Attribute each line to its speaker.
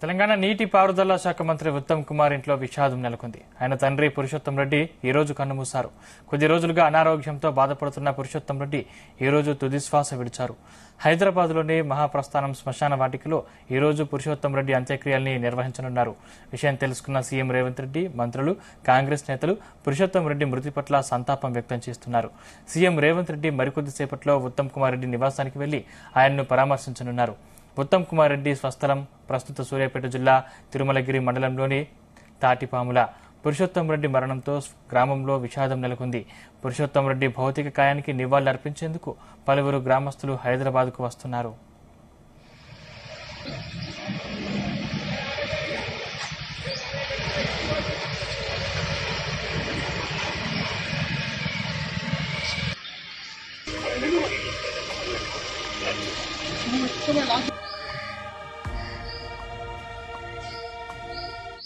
Speaker 1: తెలంగాణ నీటి పారుదల శాఖ మంత్రి ఉత్తమ్ కుమార్ ఇంట్లో విషాదం నెలకొంది. ఆయన తండ్రి పురుషోత్తం రెడ్డి ఈ రోజు కన్నుమూశారు. కొద్ది రోజులుగా అనారోగ్యంతో బాధపడుతున్న పురుషోత్తం రెడ్డి ఈ రోజు తుదిశ్వాస విడిచారు. హైదరాబాద్లోని మహాప్రస్థానం శ్మశాన వాటికలో ఈ రోజు పురుషోత్తం రెడ్డి అంత్యక్రియల్ని నిర్వహించనున్నారు. విషయం తెలుసుకున్న సీఎం రేవంత్ రెడ్డి, మంత్రులు, కాంగ్రెస్ నేతలు పురుషోత్తం రెడ్డి మృతి పట్ల సంతాపం వ్యక్తం చేస్తున్నారు. సీఎం రేవంత్ రెడ్డి మరికొద్దిసేపట్లో ఉత్తమ్ కుమార్ రెడ్డి నివాసానికి వెళ్లి ఆయన్ను పరామర్శించనున్నారు. ఉత్తమ్ కుమార్ రెడ్డి స్వస్థలం ప్రస్తుత సూర్యాపేట జిల్లా తిరుమలగిరి మండలంలోని తాటిపాముల. పురుషోత్తం రెడ్డి మరణంతో గ్రామంలో విషాదం నెలకొంది. పురుషోత్తం రెడ్డి భౌతిక కాయానికి నివాళులర్పించేందుకు పలువురు గ్రామస్తులు హైదరాబాద్కు వస్తున్నారు.